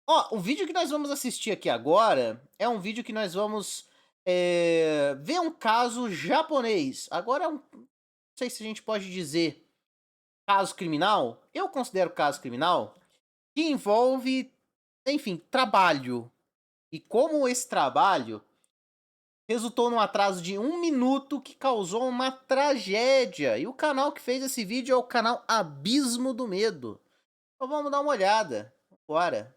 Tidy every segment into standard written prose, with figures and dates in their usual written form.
Ó, o vídeo que nós vamos assistir aqui agora é um vídeo que nós vamos, ver um caso japonês. Agora não sei se a gente pode dizer caso criminal, eu considero caso criminal, que envolve, enfim, trabalho. E como esse trabalho resultou num atraso de 1 minuto que causou uma tragédia. E o canal que fez esse vídeo é o canal Abismo do Medo. Então vamos dar uma olhada. Bora.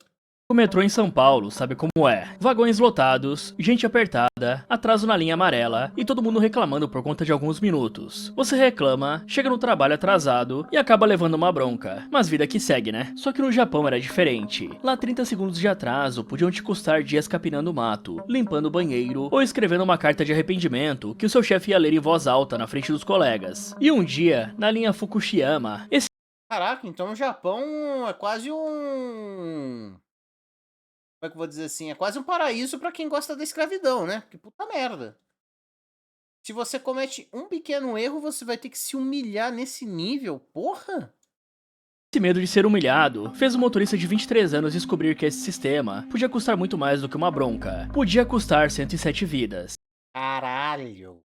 O metrô em São Paulo sabe como é. Vagões lotados, gente apertada, atraso na linha amarela e todo mundo reclamando por conta de alguns minutos. Você reclama, chega no trabalho atrasado e acaba levando uma bronca. Mas vida que segue, né? Só que no Japão era diferente. Lá 30 segundos de atraso podiam te custar dias capinando mato, limpando o banheiro ou escrevendo uma carta de arrependimento que o seu chefe ia ler em voz alta na frente dos colegas. E um dia, na linha Fukushima, esse Caraca, então no Japão é quase um. Como é que eu vou dizer assim? É quase um paraíso pra quem gosta da escravidão, né? Que puta merda. Se você comete um pequeno erro, você vai ter que se humilhar nesse nível? Porra! medo de ser humilhado fez o motorista de 23 anos descobrir que esse sistema podia custar muito mais do que uma bronca. Podia custar 107 vidas. Caralho!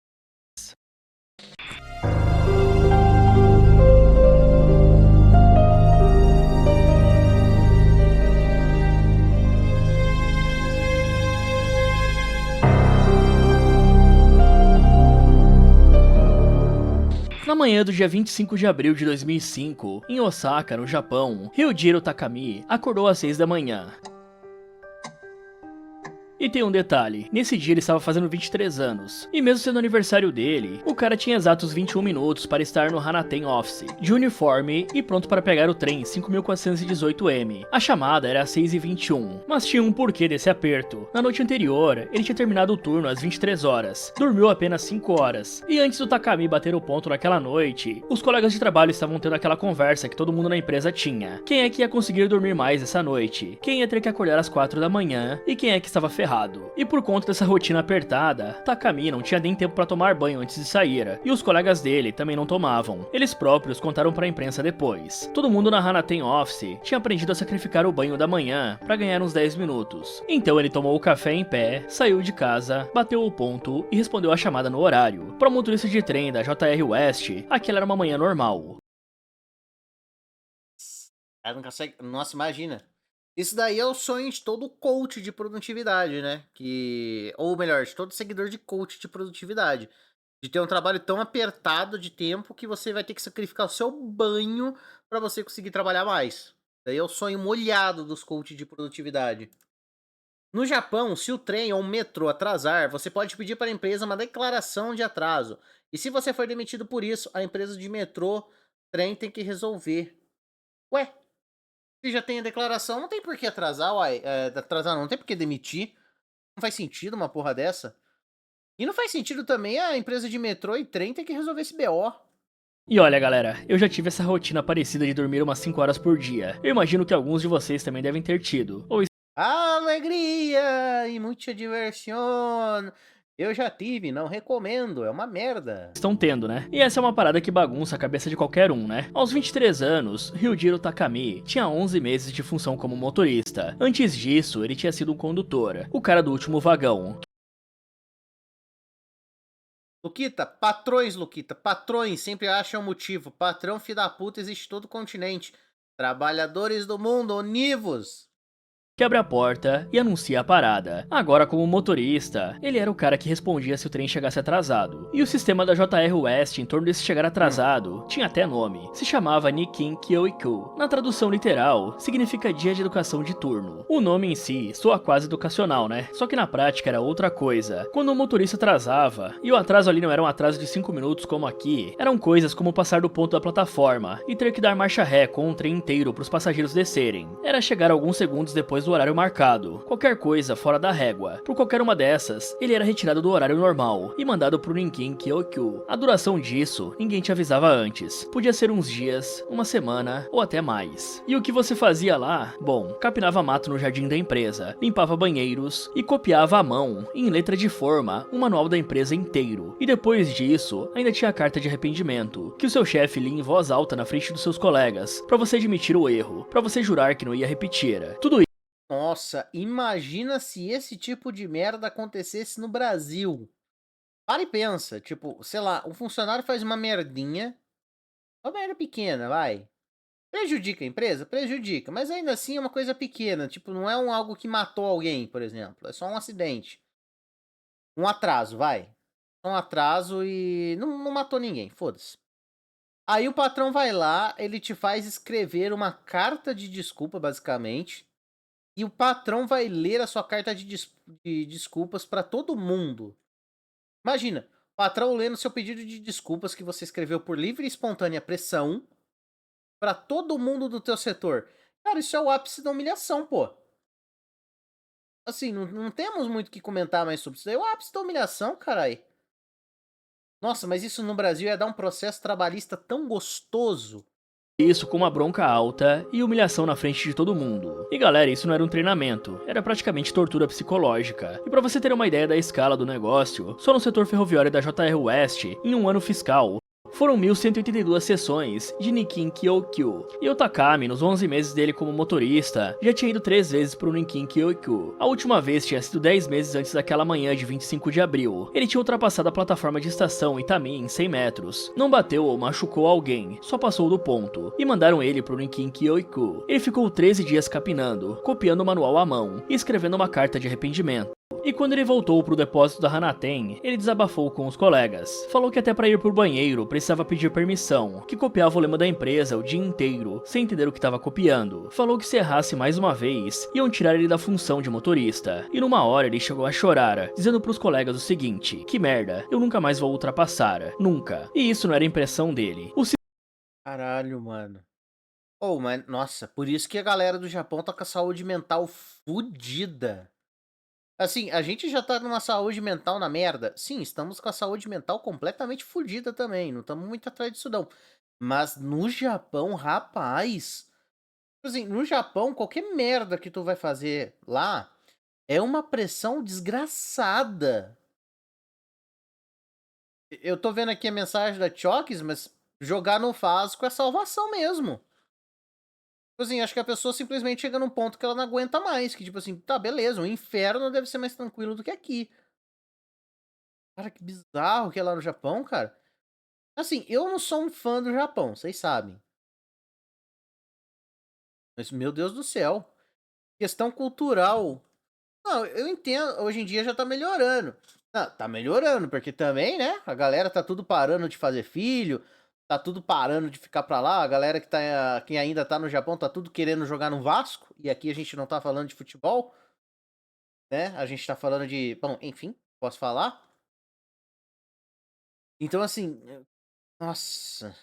Na manhã do dia 25 de abril de 2005, em Osaka, no Japão, Ryujiro Takami acordou às 6 da manhã. E tem um detalhe, nesse dia ele estava fazendo 23 anos, e mesmo sendo aniversário dele, o cara tinha exatos 21 minutos para estar no Hanaten Office, de uniforme e pronto para pegar o trem 5418M. A chamada era às 6h21, mas tinha um porquê desse aperto. Na noite anterior, ele tinha terminado o turno às 23 horas, dormiu apenas 5 horas, e antes do Takami bater o ponto naquela noite, os colegas de trabalho estavam tendo aquela conversa que todo mundo na empresa tinha. Quem é que ia conseguir dormir mais essa noite? Quem ia ter que acordar às 4 da manhã? E quem é que estava ferrado? E por conta dessa rotina apertada, Takami não tinha nem tempo para tomar banho antes de sair, e os colegas dele também não tomavam. Eles próprios contaram para a imprensa depois. Todo mundo na Hanaten Office tinha aprendido a sacrificar o banho da manhã para ganhar uns 10 minutos. Então ele tomou o café em pé, saiu de casa, bateu o ponto e respondeu a chamada no horário. Para o motorista de trem da JR West, aquela era uma manhã normal. Cara, não consegue. Nossa, imagina. Isso daí é o sonho de todo coach de produtividade, né? Ou melhor, de todo seguidor de coach de produtividade. De ter um trabalho tão apertado de tempo que você vai ter que sacrificar o seu banho para você conseguir trabalhar mais. Daí é o sonho molhado dos coaches de produtividade. No Japão, se o trem ou o metrô atrasar, você pode pedir para a empresa uma declaração de atraso. E se você for demitido por isso, a empresa de metrô, trem tem que resolver. Ué, se já tem a declaração, não tem por que atrasar, uai. Atrasar não tem por que demitir. Não faz sentido uma porra dessa. E não faz sentido também a empresa de metrô e trem ter que resolver esse BO. E olha galera, eu já tive essa rotina parecida de dormir umas 5 horas por dia. Eu imagino que alguns de vocês também devem ter tido. Ou Alegria e muita diversão. Eu já tive, não recomendo, é uma merda. estão tendo, né? E essa é uma parada que bagunça a cabeça de qualquer um, né? Aos 23 anos, Ryujiro Takami tinha 11 meses de função como motorista. Antes disso, ele tinha sido um condutor, o cara do último vagão. Luquita, patrões, Luquita, patrões sempre acham motivo. Patrão filho da puta existe em todo o continente. Trabalhadores do mundo, univos. Que abre a porta e anuncia a parada. Agora, como motorista, ele era o cara que respondia se o trem chegasse atrasado. E o sistema da JR West em torno desse chegar atrasado tinha até nome. Se chamava Nikin Kyoiku. Na tradução literal, significa dia de educação de turno. O nome em si soa quase educacional, né? Só que na prática era outra coisa. Quando o motorista atrasava, e o atraso ali não era um atraso de 5 minutos como aqui, eram coisas como passar do ponto da plataforma e ter que dar marcha ré com um trem inteiro para os passageiros descerem. Era chegar alguns segundos depois do horário marcado, qualquer coisa fora da régua. Por qualquer uma dessas, ele era retirado do horário normal e mandado pro Ninkin Kyokyu. A duração disso, ninguém te avisava antes. Podia ser uns dias, uma semana ou até mais. E o que você fazia lá? Bom, capinava mato no jardim da empresa, limpava banheiros e copiava à mão, em letra de forma, o manual da empresa inteiro. E depois disso, ainda tinha a carta de arrependimento, que o seu chefe lia em voz alta na frente dos seus colegas, pra você admitir o erro, pra você jurar que não ia repetir. Tudo Nossa, imagina se esse tipo de merda acontecesse no Brasil. Para e pensa, tipo, sei lá, um funcionário faz uma merdinha, uma merda pequena, vai. Prejudica a empresa? Prejudica, mas ainda assim é uma coisa pequena, tipo, não é algo que matou alguém, por exemplo, é só um acidente. Um atraso, vai. Um atraso e não matou ninguém, foda-se. Aí o patrão vai lá, ele te faz escrever uma carta de desculpa, basicamente, e o patrão vai ler a sua carta de desculpas pra todo mundo. Imagina, o patrão lendo seu pedido de desculpas que você escreveu por livre e espontânea pressão pra todo mundo do teu setor. Cara, isso é o ápice da humilhação, pô. Assim, não temos muito o que comentar mais sobre isso. É o ápice da humilhação, carai. Nossa, mas isso no Brasil ia dar um processo trabalhista tão gostoso. Isso com uma bronca alta e humilhação na frente de todo mundo. E galera, isso não era um treinamento, era praticamente tortura psicológica. E pra você ter uma ideia da escala do negócio, só no setor ferroviário da JR West, em um ano fiscal, foram 1.182 sessões de Nikin Kyokyu. E o Takami, nos 11 meses dele como motorista, já tinha ido 3 vezes pro Nikin Kyokyu. A última vez tinha sido 10 meses antes daquela manhã de 25 de abril. Ele tinha ultrapassado a plataforma de estação Itami em 100 metros. Não bateu ou machucou alguém, só passou do ponto. E mandaram ele pro Nikin Kyokyu. Ele ficou 13 dias capinando, copiando o manual à mão e escrevendo uma carta de arrependimento. E quando ele voltou pro depósito da Hanaten, ele desabafou com os colegas. Falou que até para ir pro banheiro precisava pedir permissão, que copiava o lema da empresa o dia inteiro, sem entender o que estava copiando. Falou que se errasse mais uma vez, iam tirar ele da função de motorista. E numa hora ele chegou a chorar, dizendo pros colegas o seguinte: que merda, eu nunca mais vou ultrapassar. Nunca. E isso não era impressão dele. O Caralho, mano. Oh, mas, nossa, por isso que a galera do Japão tá com a saúde mental fudida. Assim, a gente já tá numa saúde mental na merda. Sim, estamos com a saúde mental completamente fudida também. Não estamos muito atrás disso, não. Mas no Japão, rapaz. Assim, no Japão, qualquer merda que tu vai fazer lá é uma pressão desgraçada. Eu tô vendo aqui a mensagem da Chokes, mas jogar no Fasco é salvação mesmo. Tipo assim, acho que a pessoa simplesmente chega num ponto que ela não aguenta mais. Que tipo assim, tá, beleza, o inferno deve ser mais tranquilo do que aqui. Cara, que bizarro que é lá no Japão, cara. Assim, eu não sou um fã do Japão, vocês sabem. Mas, meu Deus do céu. Questão cultural. Não, eu entendo, hoje em dia já tá melhorando. Não, tá melhorando, porque também, né? A galera tá tudo parando de fazer filho, tá tudo parando de ficar pra lá. A galera quem ainda tá no Japão tá tudo querendo jogar no Vasco. E aqui a gente não tá falando de futebol, né? A gente tá falando de. Bom, enfim, posso falar? Então, assim, nossa,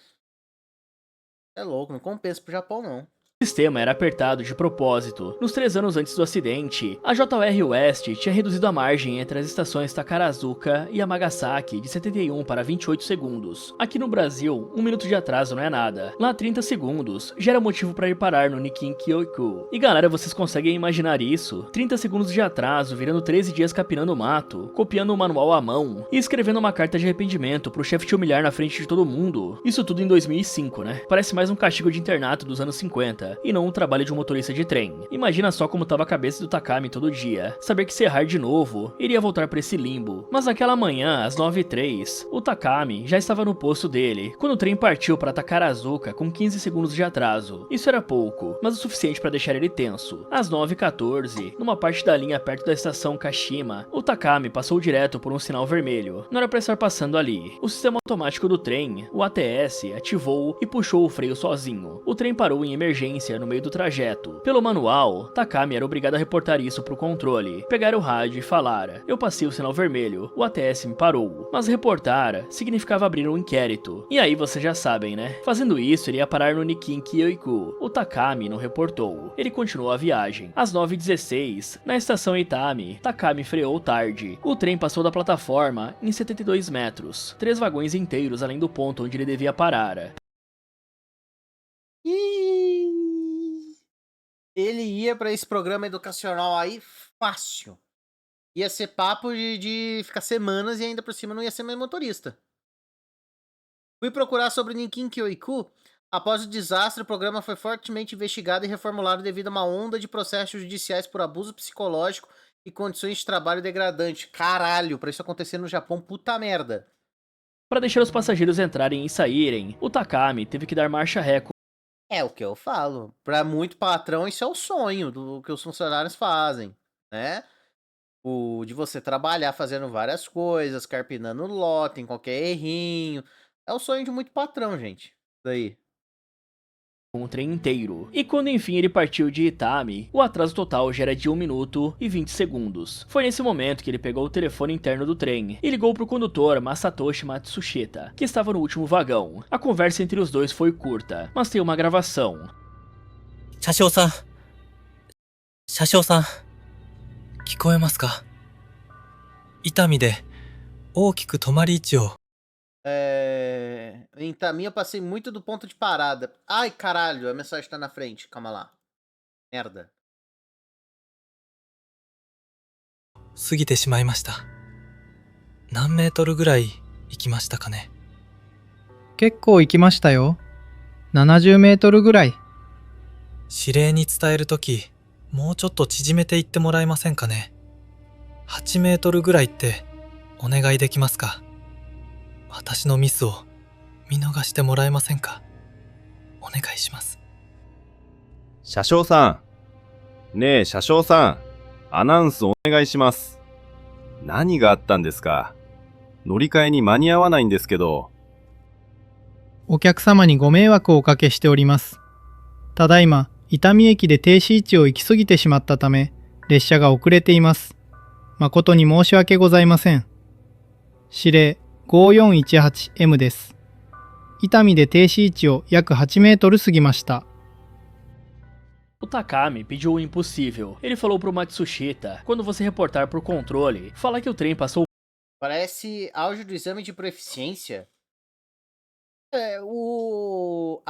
é louco, não compensa pro Japão, não. sistema era apertado de propósito. Nos 3 anos antes do acidente, a JR West tinha reduzido a margem entre as estações Takarazuka e Yamagasaki de 71 para 28 segundos. Aqui no Brasil, 1 minuto de atraso não é nada. Lá 30 segundos já era motivo para ir parar no Nikin Kyoku. E galera, vocês conseguem imaginar isso? 30 segundos de atraso, virando 13 dias capinando o mato, copiando o manual à mão e escrevendo uma carta de arrependimento pro chefe te humilhar na frente de todo mundo. Isso tudo em 2005, né? Parece mais um castigo de internato dos anos 50. E não um trabalho de um motorista de trem. Imagina só como tava a cabeça do Takami todo dia. Saber que se errar de novo, iria voltar pra esse limbo. Mas naquela manhã, às 9h03, o Takami já estava no posto dele, quando o trem partiu para Takarazuka com 15 segundos de atraso. Isso era pouco, mas o suficiente para deixar ele tenso. Às 9h14, numa parte da linha perto da estação Kashima, o Takami passou direto por um sinal vermelho. Não era pra estar passando ali. O sistema automático do trem, o ATS, ativou e puxou o freio sozinho. O trem parou em emergência no meio do trajeto. Pelo manual, Takami era obrigado a reportar isso pro controle, pegar o rádio e falar: eu passei o sinal vermelho, o ATS me parou. Mas reportar significava abrir um inquérito. E aí vocês já sabem, né? Fazendo isso, ele ia parar no Nikin Kyoiku. O Takami não reportou. Ele continuou a viagem. Às 9h16, na estação Itami, Takami freou tarde. O trem passou da plataforma em 72 metros, 3 vagões inteiros além do ponto onde ele devia parar. E ele ia pra esse programa educacional aí fácil. Ia ser papo de ficar semanas e ainda por cima não ia ser mais motorista. Fui procurar sobre Ninkin Kyoiku. Após o desastre, o programa foi fortemente investigado e reformulado devido a uma onda de processos judiciais por abuso psicológico e condições de trabalho degradantes. Caralho, pra isso acontecer no Japão, puta merda. Para deixar os passageiros entrarem e saírem, o Takami teve que dar marcha ré. É o que eu falo. Pra muito patrão, isso é o sonho do que os funcionários fazem, né? O de você trabalhar fazendo várias coisas, carpinando lote, em qualquer errinho. É o sonho de muito patrão, gente. Daí. Com o trem inteiro. E quando enfim ele partiu de Itami, o atraso total já era de 1 minuto e 20 segundos. Foi nesse momento que ele pegou o telefone interno do trem e ligou pro condutor Masatoshi Matsushita, que estava no último vagão. A conversa entre os dois foi curta, mas tem uma gravação. 車掌さん、車掌さん、聞こえますか？伊丹で大きく止まり位置を。 Em Itami eu passei muito do ponto de parada. Ai, caralho, a mensagem tá na frente. Calma lá. Merda. 過ぎてしまいました。何メートルぐらい行きましたかね。結構行きましたよ。70メートルぐらい。指令に伝えるとき、もうちょっと縮めていってもらえませんかね。8メートルぐらいってお願いできますか。私のミスを見逃してもらえませんか。お願いします。車掌さん。ねえ、車掌さん。アナウンスお願いします。何があったんですか？乗り換えに間に合わないんですけど。お客様にご迷惑をおかけしております。ただいま、伊丹駅で停止位置を行き過ぎてしまったため、列車が遅れています。誠に申し訳ございません。指令 5418M です。伊丹で停止位置を約8メートル過ぎました。 O Takami pediu o impossível. Ele falou pro Matsushita, quando você reportar pro controle, fala que o trem passou. Parece áudio do exame de proficiência. O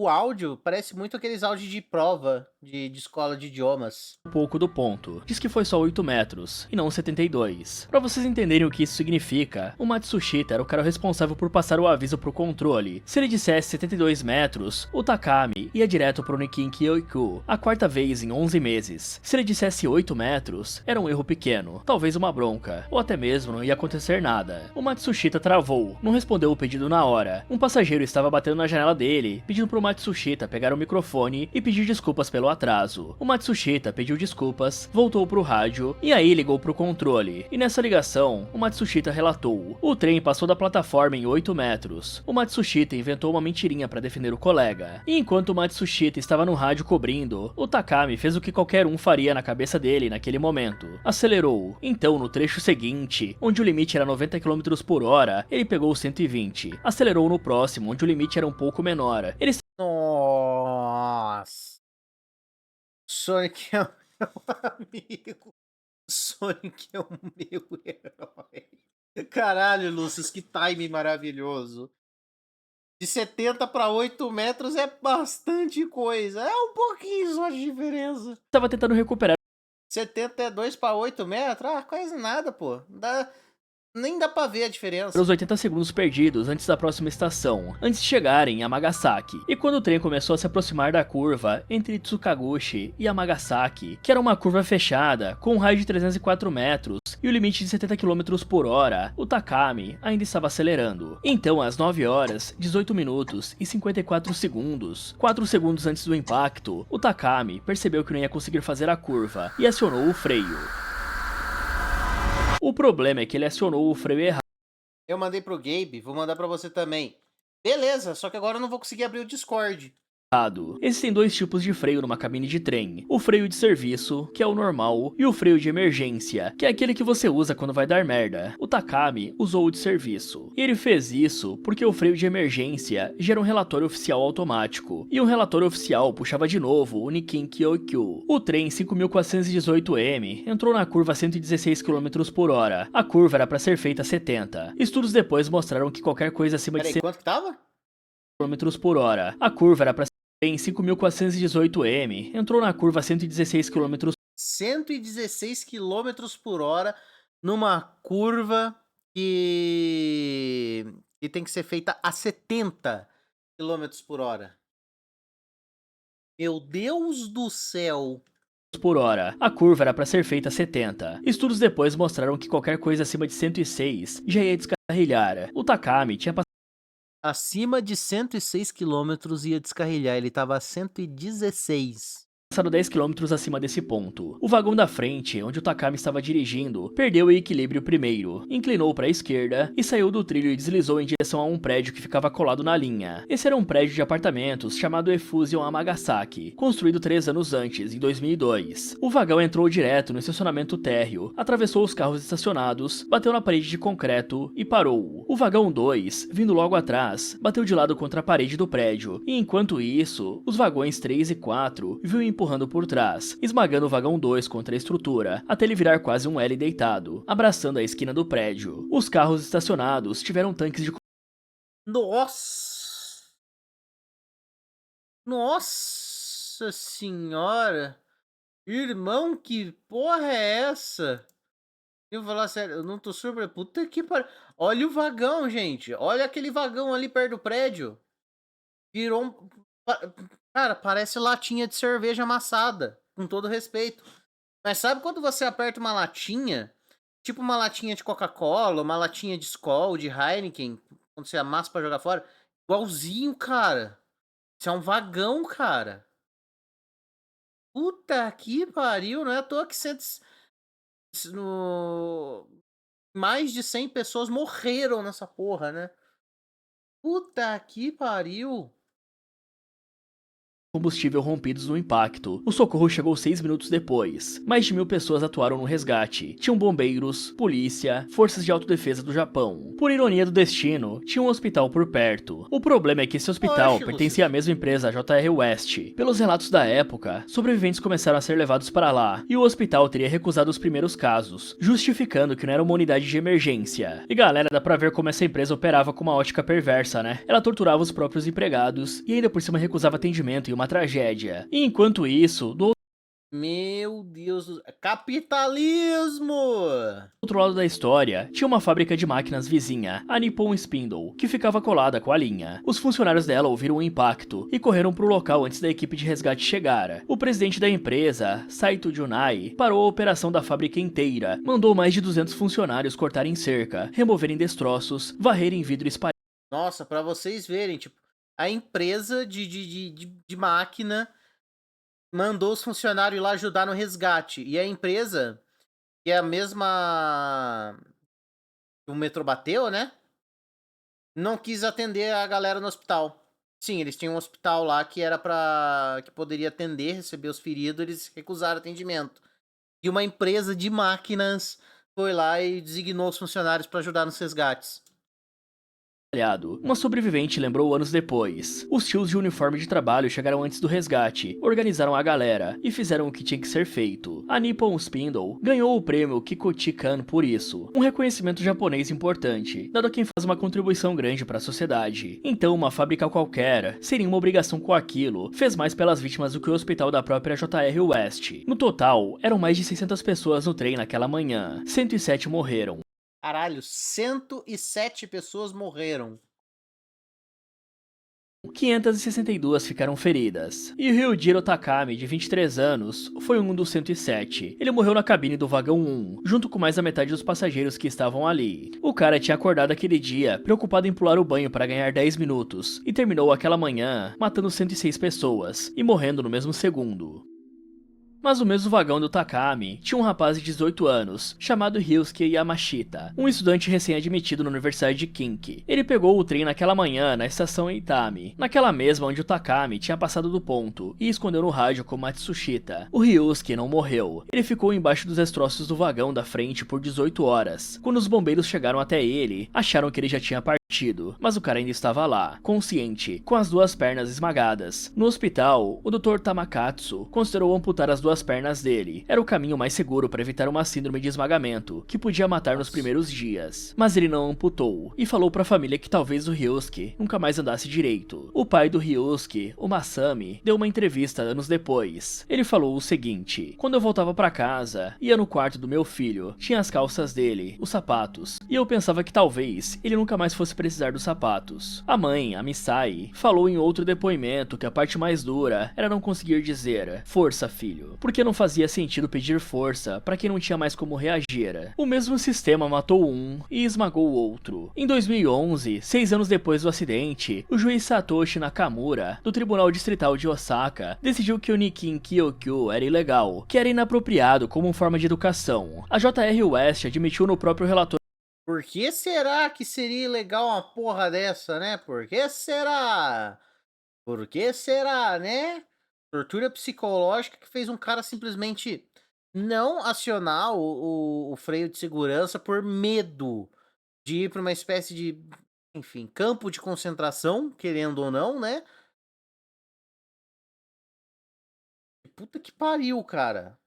áudio parece muito aqueles áudios de prova de escola de idiomas. Um pouco do ponto. Diz que foi só 8 metros, e não 72. Pra vocês entenderem o que isso significa, o Matsushita era o cara responsável por passar o aviso pro controle. Se ele dissesse 72 metros, o Takami ia direto pro Nikin Kyoiku, a quarta vez em 11 meses. Se ele dissesse 8 metros, era um erro pequeno, talvez uma bronca, ou até mesmo não ia acontecer nada. O Matsushita travou, não respondeu o pedido na hora. Um passageiro estava batendo na janela dele, pedindo pro Matsushita pegar o microfone e pedir desculpas pelo atraso. O Matsushita pediu desculpas, voltou pro rádio e aí ligou pro controle. E nessa ligação, o Matsushita relatou: o trem passou da plataforma em 8 metros. O Matsushita inventou uma mentirinha para defender o colega. E enquanto o Matsushita estava no rádio cobrindo, o Takami fez o que qualquer um faria na cabeça dele naquele momento. Acelerou. Então, no trecho seguinte, onde o limite era 90 km por hora, ele pegou 120. Acelerou no próximo, onde o limite era um pouco menor. Ele... Nossa. Sonic é o meu amigo. Sonic é o meu herói. Caralho, Lúcio, que time maravilhoso. De 70 para 8 metros é bastante coisa. É um pouquinho só de diferença. Estava tentando recuperar. 72 para 8 metros? Ah, quase nada, pô. Nem dá pra ver a diferença. Os 80 segundos perdidos antes da próxima estação, antes de chegarem em Yamagasaki. E quando o trem começou a se aproximar da curva entre Tsukaguchi e Yamagasaki, que era uma curva fechada, com um raio de 304 metros e o limite de 70 km por hora, o Takami ainda estava acelerando. Então, às 9 horas, 18 minutos e 54 segundos, 4 segundos antes do impacto, o Takami percebeu que não ia conseguir fazer a curva e acionou o freio. O problema é que ele acionou o freio errado. Eu mandei pro Gabe, vou mandar pra você também. Beleza, só que agora eu não vou conseguir abrir o Discord. Existem dois tipos de freio numa cabine de trem. O freio de serviço, que é o normal, e o freio de emergência, que é aquele que você usa quando vai dar merda. O Takami usou o de serviço. E ele fez isso porque o freio de emergência gera um relatório oficial automático. E um relatório oficial puxava de novo o Nikin Kyoikyu. O trem 5418M entrou na curva a 116 km por hora. A curva era para ser feita a 70. Estudos depois mostraram que qualquer coisa acima de 100 quanto que tava? km por hora. A curva era para em 5418M, entrou na curva a 116 km. 116 km por hora numa curva que tem que ser feita a 70 quilômetros por hora? Meu Deus do céu. por hora. A curva era para ser feita a 70. Estudos depois mostraram que qualquer coisa acima de 106 já ia descarrilhar. O Takami tinha Acima de 106 quilômetros ia descarrilhar. Ele tava a 116. passado 10 km acima desse ponto. O vagão da frente, onde o Takami estava dirigindo, perdeu o equilíbrio primeiro, inclinou para a esquerda e saiu do trilho e deslizou em direção a um prédio que ficava colado na linha. Esse era um prédio de apartamentos chamado Efusion Amagasaki, construído 3 anos antes, em 2002. O vagão entrou direto no estacionamento térreo, atravessou os carros estacionados, bateu na parede de concreto e parou. O vagão 2, vindo logo atrás, bateu de lado contra a parede do prédio, e enquanto isso, os vagões 3 e 4 viu empurrando por trás, esmagando o vagão 2 contra a estrutura, até ele virar quase um L deitado, abraçando a esquina do prédio. Os carros estacionados tiveram tanques de Nossa! Nossa senhora! Irmão, que porra é essa? Eu vou falar sério, eu não tô surpreso. Puta que pariu. Olha o vagão, gente. Olha aquele vagão ali perto do prédio. Virou um... Cara, parece latinha de cerveja amassada. Com todo respeito. Mas sabe quando você aperta uma latinha? Tipo uma latinha de Coca-Cola, uma latinha de Skol, de Heineken. Quando você amassa pra jogar fora. Igualzinho, cara. Isso é um vagão, cara. Puta que pariu. Não é à toa que mais de 100 pessoas morreram nessa porra, né? Puta que pariu. combustível rompidos no impacto. O socorro chegou 6 minutos depois. Mais de 1000 pessoas atuaram no resgate. Tinham bombeiros, polícia, forças de autodefesa do Japão. Por ironia do destino, tinha um hospital por perto. O problema é que esse hospital pertencia à mesma empresa, a JR West. Pelos relatos da época, sobreviventes começaram a ser levados para lá, e o hospital teria recusado os primeiros casos, justificando que não era uma unidade de emergência. E galera, dá pra ver como essa empresa operava com uma ótica perversa, né? Ela torturava os próprios empregados, e ainda por cima recusava atendimento em uma tragédia. E enquanto isso, do Meu Deus do... Capitalismo! outro lado da história, tinha uma fábrica de máquinas vizinha, a Nippon Spindle, que ficava colada com a linha. Os funcionários dela ouviram o impacto e correram para o local antes da equipe de resgate chegar. O presidente da empresa, Saito Junai, parou a operação da fábrica inteira, mandou mais de 200 funcionários cortarem cerca, removerem destroços, varrerem vidro espalhado. Nossa, pra vocês verem, tipo, a empresa de máquina mandou os funcionários lá ajudar no resgate. E a empresa, que é a mesma que o metrô bateu, né? Não quis atender a galera no hospital. Sim, eles tinham um hospital lá que era que poderia atender, receber os feridos, eles recusaram atendimento. E uma empresa de máquinas foi lá e designou os funcionários para ajudar nos resgates. Uma sobrevivente lembrou anos depois. Os tios de uniforme de trabalho chegaram antes do resgate, organizaram a galera e fizeram o que tinha que ser feito. A Nippon Spindle ganhou o prêmio Kikuchi-kan por isso, um reconhecimento japonês importante, dado a quem faz uma contribuição grande para a sociedade. Então, uma fábrica qualquer, seria uma obrigação com aquilo, fez mais pelas vítimas do que o hospital da própria JR West. No total, eram mais de 600 pessoas no trem naquela manhã, 107 morreram. Caralho, 107 pessoas morreram. 562 ficaram feridas. E Ryujiro Takami, de 23 anos, foi um dos 107. Ele morreu na cabine do vagão 1, junto com mais da metade dos passageiros que estavam ali. O cara tinha acordado aquele dia, preocupado em pular o banho para ganhar 10 minutos, e terminou aquela manhã matando 106 pessoas, e morrendo no mesmo segundo. Mas o mesmo vagão do Takami tinha um rapaz de 18 anos, chamado Ryusuke Yamashita, um estudante recém-admitido na Universidade de Kinki. Ele pegou o trem naquela manhã na estação Eitami, naquela mesma onde o Takami tinha passado do ponto, e escondeu no rádio com Matsushita. O Ryusuke não morreu. Ele ficou embaixo dos destroços do vagão da frente por 18 horas. Quando os bombeiros chegaram até ele, acharam que ele já tinha partido, mas o cara ainda estava lá, consciente, com as 2 pernas esmagadas. No hospital, o Dr. Tamakatsu considerou amputar as 2 pernas dele. Era o caminho mais seguro para evitar uma síndrome de esmagamento, que podia matar nos primeiros dias. Mas ele não amputou, e falou para a família que talvez o Ryusuke nunca mais andasse direito. O pai do Ryusuke, o Masami, deu uma entrevista anos depois. Ele falou o seguinte: quando eu voltava para casa, ia no quarto do meu filho, tinha as calças dele, os sapatos, e eu pensava que talvez ele nunca mais fosse precisar dos sapatos. A mãe, a Misai, falou em outro depoimento que a parte mais dura era não conseguir dizer "força, filho", porque não fazia sentido pedir força para quem não tinha mais como reagir. O mesmo sistema matou um e esmagou o outro. Em 2011, 6 anos depois do acidente, o juiz Satoshi Nakamura, do Tribunal Distrital de Osaka, decidiu que o Nikin Kyokyu era ilegal, que era inapropriado como forma de educação. A J.R. West admitiu no próprio relatório. Por que será que seria ilegal uma porra dessa, né? Por que será? Por que será, né? Tortura psicológica que fez um cara simplesmente não acionar o freio de segurança por medo de ir para uma espécie de, enfim, campo de concentração, querendo ou não, né? Puta que pariu, cara.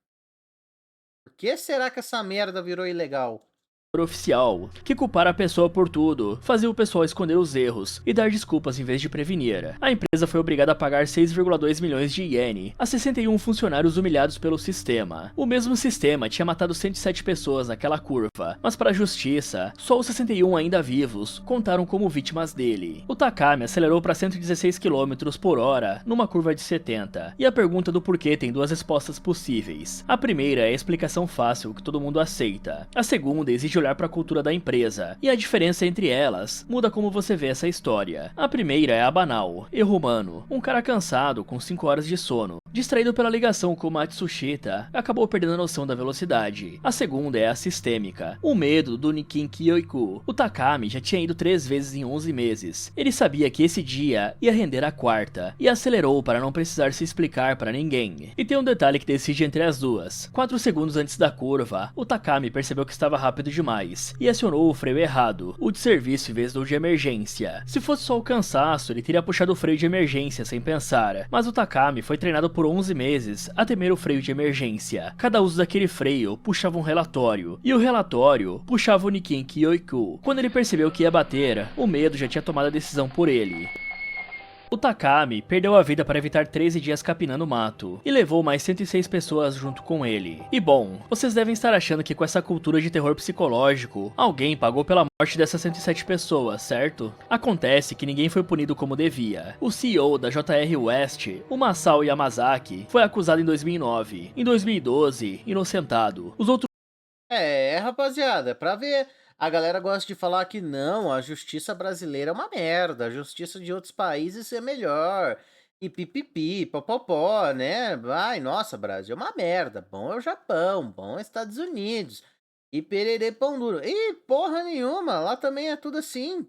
Por que será que essa merda virou ilegal? Oficial, que culpar a pessoa por tudo, fazia o pessoal esconder os erros e dar desculpas em vez de prevenir. A empresa foi obrigada a pagar 6,2 milhões de iene a 61 funcionários humilhados pelo sistema. O mesmo sistema tinha matado 107 pessoas naquela curva, mas para a justiça, só os 61 ainda vivos contaram como vítimas dele. O Takami acelerou para 116 km por hora numa curva de 70, e a pergunta do porquê tem duas respostas possíveis. A primeira é a explicação fácil que todo mundo aceita. A segunda exige olhar para a cultura da empresa, e a diferença entre elas muda como você vê essa história. A primeira é a banal, erro humano. Um cara cansado, com 5 horas de sono, distraído pela ligação com Matsushita, acabou perdendo a noção da velocidade. A segunda é a sistêmica, o medo do Nikin Kyoiku. O Takami já tinha ido 3 vezes em 11 meses. Ele sabia que esse dia ia render a quarta, e acelerou para não precisar se explicar para ninguém. E tem um detalhe que decide entre as duas. 4 segundos antes da curva, o Takami percebeu que estava rápido demais e acionou o freio errado, o de serviço em vez do de emergência. Se fosse só o cansaço, ele teria puxado o freio de emergência sem pensar, mas o Takami foi treinado por 11 meses a temer o freio de emergência. Cada uso daquele freio puxava um relatório, e o relatório puxava o Nikin Kyoiku. Quando ele percebeu que ia bater, o medo já tinha tomado a decisão por ele. O Takami perdeu a vida para evitar 13 dias capinando mato, e levou mais 106 pessoas junto com ele. E bom, vocês devem estar achando que com essa cultura de terror psicológico, alguém pagou pela morte dessas 107 pessoas, certo? Acontece que ninguém foi punido como devia. O CEO da J.R. West, o Masao Yamazaki, foi acusado em 2009. Em 2012, inocentado. Os outros Rapaziada, é pra ver. A galera gosta de falar que não, a justiça brasileira é uma merda, a justiça de outros países é melhor. E pipipi, popopó, né? Ai, nossa, Brasil é uma merda. Bom é o Japão, bom é Estados Unidos. E pererê pão duro. Ih, porra nenhuma, lá também é tudo assim.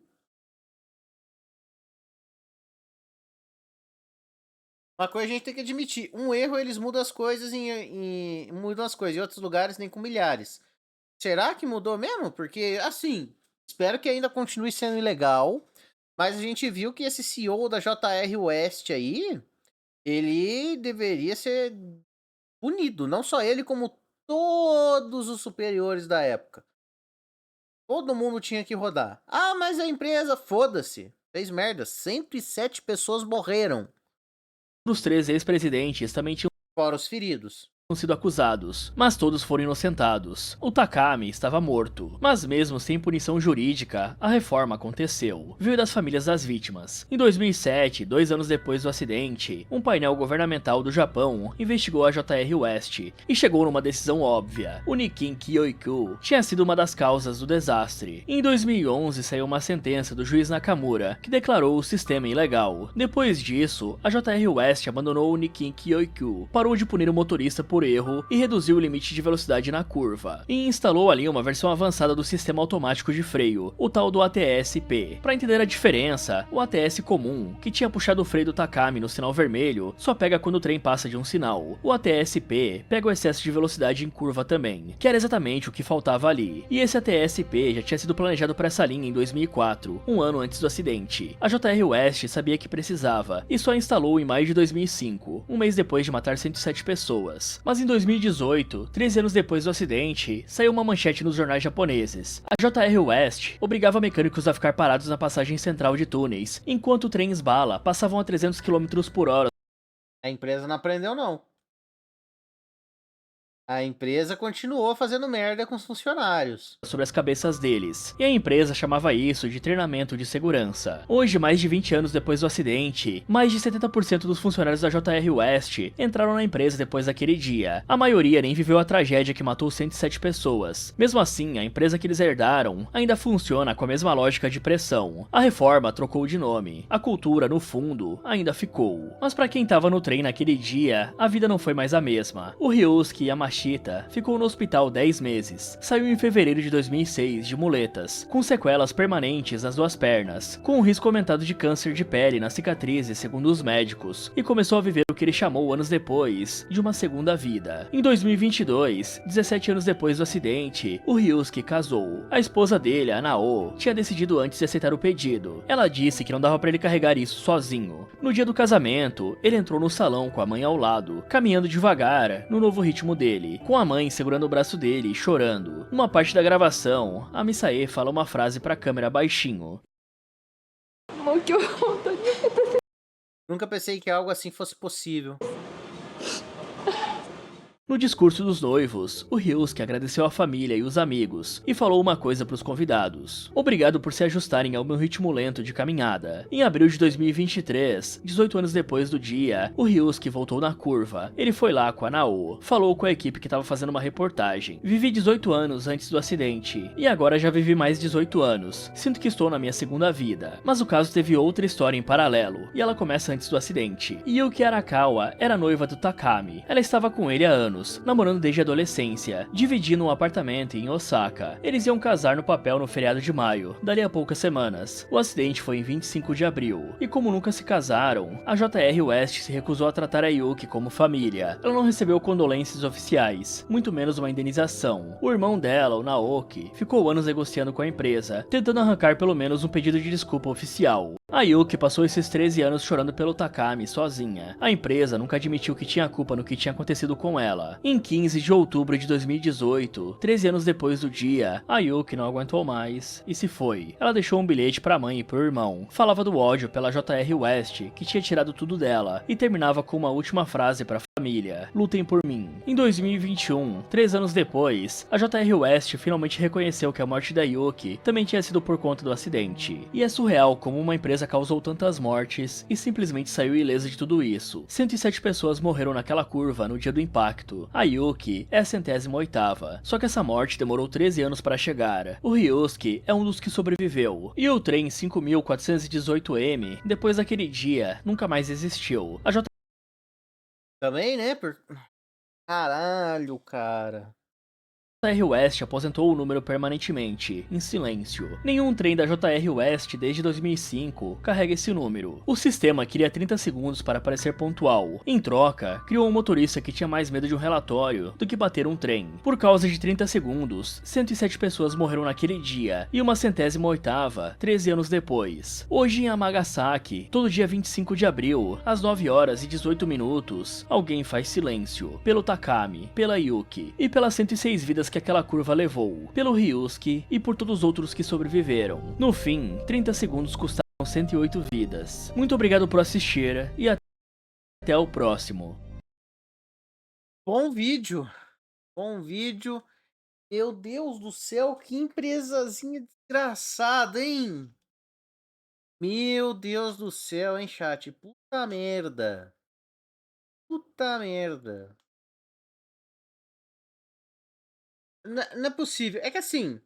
Uma coisa a gente tem que admitir, um erro eles mudam as coisas mudam as coisas, em outros lugares nem com milhares. Será que mudou mesmo? Porque, assim, espero que ainda continue sendo ilegal, mas a gente viu que esse CEO da J.R. West aí, ele deveria ser punido. Não só ele, como todos os superiores da época. Todo mundo tinha que rodar. Ah, mas a empresa, foda-se, fez merda. 107 pessoas morreram, 3 ex-presidentes também tinham fora os feridos. sido acusados, mas todos foram inocentados. O Takami estava morto, mas mesmo sem punição jurídica, a reforma aconteceu. Veio das famílias das vítimas. Em 2007, 2 anos depois do acidente, um painel governamental do Japão investigou a J.R. West e chegou numa decisão óbvia. O Nikin Kyoiku tinha sido uma das causas do desastre. Em 2011 saiu uma sentença do juiz Nakamura que declarou o sistema ilegal. Depois disso, a J.R. West abandonou o Nikin Kyoiku, parou de punir o motorista por erro e reduziu o limite de velocidade na curva, e instalou ali uma versão avançada do sistema automático de freio, o tal do ATS-P. Para entender a diferença, o ATS comum, que tinha puxado o freio do Takami no sinal vermelho, só pega quando o trem passa de um sinal. O ATS-P pega o excesso de velocidade em curva também, que era exatamente o que faltava ali. E esse ATS-P já tinha sido planejado para essa linha em 2004, um ano antes do acidente. A J.R. West sabia que precisava, e só instalou em maio de 2005, um mês depois de matar 107 pessoas. Mas em 2018, 13 anos depois do acidente, saiu uma manchete nos jornais japoneses. A J.R. West obrigava mecânicos a ficar parados na passagem central de túneis, enquanto trens-bala passavam a 300 km por hora. A empresa não aprendeu, não. A empresa continuou fazendo merda com os funcionários. sobre as cabeças deles, e a empresa chamava isso de treinamento de segurança. Hoje, mais de 20 anos depois do acidente, mais de 70% dos funcionários da JR West entraram na empresa depois daquele dia. A maioria nem viveu a tragédia que matou 107 pessoas. Mesmo assim, a empresa que eles herdaram ainda funciona com a mesma lógica de pressão. A reforma trocou de nome. A cultura, no fundo, ainda ficou. Mas pra quem tava no trem naquele dia, a vida não foi mais a mesma. O Ryusuke Yamashita ficou no hospital 10 meses. Saiu em fevereiro de 2006 de muletas, com sequelas permanentes nas duas pernas, com um risco aumentado de câncer de pele nas cicatrizes segundo os médicos, e começou a viver o que ele chamou anos depois de uma segunda vida. Em 2022, 17 anos depois do acidente, o Ryusuke casou. A esposa dele, a Nao, tinha decidido antes de aceitar o pedido. Ela disse que não dava pra ele carregar isso sozinho. No dia do casamento, ele entrou no salão com a mãe ao lado, caminhando devagar, no novo ritmo dele, com a mãe segurando o braço dele e chorando. Numa parte da gravação, a Misae fala uma frase pra câmera baixinho. Nunca pensei que algo assim fosse possível. No discurso dos noivos, o Ryusuke agradeceu a família e os amigos e falou uma coisa pros convidados. Obrigado por se ajustarem ao meu ritmo lento de caminhada. Em abril de 2023, 18 anos depois do dia, o Ryusuke voltou na curva. Ele foi lá com a Nao, falou com a equipe que estava fazendo uma reportagem. Vivi 18 anos antes do acidente, e agora já vivi mais 18 anos. Sinto que estou na minha segunda vida. Mas o caso teve outra história em paralelo, e ela começa antes do acidente. Yuki Arakawa era noiva do Takami. Ela estava com ele há anos, namorando desde a adolescência, dividindo um apartamento em Osaka. Eles iam casar no papel no feriado de maio, dali a poucas semanas. O acidente foi em 25 de abril, e como nunca se casaram, a JR West se recusou a tratar a Yuki como família. Ela não recebeu condolências oficiais, muito menos uma indenização. O irmão dela, o Naoki, ficou anos negociando com a empresa, tentando arrancar pelo menos um pedido de desculpa oficial. A Yuki passou esses 13 anos chorando pelo Takami sozinha. A empresa nunca admitiu que tinha culpa no que tinha acontecido com ela. Em 15 de outubro de 2018, 13 anos depois do dia, a Yuki não aguentou mais e se foi. Ela deixou um bilhete pra mãe e pro irmão. Falava do ódio pela JR West, que tinha tirado tudo dela, e terminava com uma última frase pra família: lutem por mim. Em 2021, 3 anos depois, a JR West finalmente reconheceu que a morte da Yuki também tinha sido por conta do acidente. E é surreal como uma empresa causou tantas mortes e simplesmente saiu ilesa de tudo isso. 107 pessoas morreram naquela curva no dia do impacto. A Yuki é a 108ª, só que essa morte demorou 13 anos para chegar. O Ryusuke é um dos que sobreviveu, e o trem 5418M, depois daquele dia, nunca mais existiu. A Também, né? Caralho, cara. JR West aposentou o número permanentemente, em silêncio. Nenhum trem da JR West desde 2005 carrega esse número. O sistema queria 30 segundos para parecer pontual. Em troca, criou um motorista que tinha mais medo de um relatório do que bater um trem. Por causa de 30 segundos, 107 pessoas morreram naquele dia, e uma 108ª 13 anos depois. Hoje em Amagasaki, todo dia 25 de abril, às 9 horas e 18 minutos, alguém faz silêncio. Pelo Takami, pela Yuki e pelas 106 vidas que aquela curva levou, pelo Ryusuke e por todos os outros que sobreviveram. No fim, 30 segundos custaram 108 vidas. Muito obrigado por assistir e até o próximo. Bom vídeo. Bom vídeo. Meu Deus do céu, que empresazinha desgraçada, hein? Meu Deus do céu, hein, chat? Puta merda. Puta merda. Não é possível. É que assim,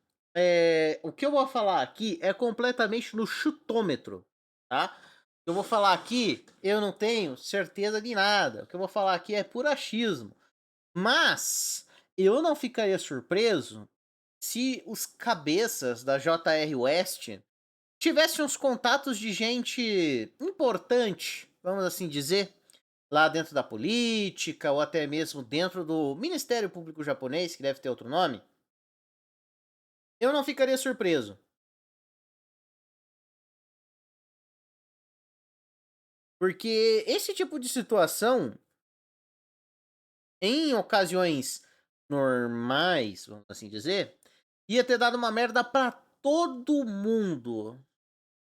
o que eu vou falar aqui é completamente no chutômetro, tá? O que eu vou falar aqui, eu não tenho certeza de nada. O que eu vou falar aqui é puro achismo. Mas eu não ficaria surpreso se os cabeças da JR West tivessem uns contatos de gente importante, vamos assim dizer, lá dentro da política, ou até mesmo dentro do Ministério Público Japonês, que deve ter outro nome, eu não ficaria surpreso. Porque esse tipo de situação, em ocasiões normais, vamos assim dizer, ia ter dado uma merda pra todo mundo.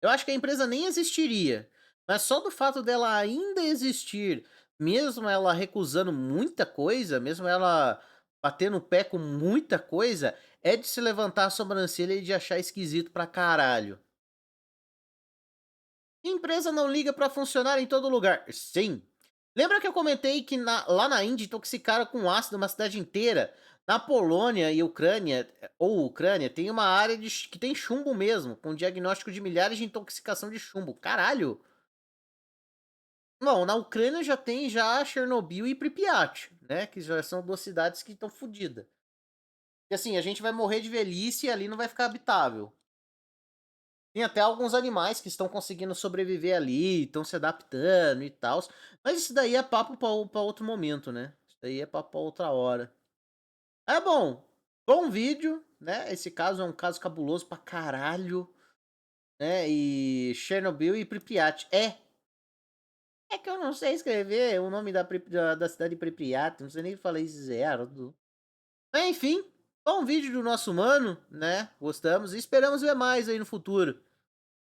Eu acho que a empresa nem existiria. Mas só do fato dela ainda existir, mesmo ela recusando muita coisa, mesmo ela bater no pé com muita coisa é de se levantar a sobrancelha e de achar esquisito pra caralho. Empresa não liga pra funcionar em todo lugar. Sim. Lembra que eu comentei que lá na Índia intoxicaram com ácido uma cidade inteira? Na Polônia e Ucrânia, ou Ucrânia, tem uma área que tem chumbo mesmo, com diagnóstico de milhares de intoxicação de chumbo. Caralho! Bom, na Ucrânia já tem já Chernobyl e Pripyat, né? Que já são 2 cidades que estão fodidas. E assim, a gente vai morrer de velhice e ali não vai ficar habitável. Tem até alguns animais que estão conseguindo sobreviver ali, estão se adaptando e tal. Mas isso daí é papo pra outro momento, né? Isso daí é papo pra outra hora. É bom. Bom vídeo, né? Esse caso é um caso cabuloso pra caralho. Né? E Chernobyl e Pripyat. É que eu não sei escrever o nome da cidade de Pripyat. Não sei nem falar zero. Mas enfim, bom vídeo do nosso mano, né? Gostamos e esperamos ver mais aí no futuro.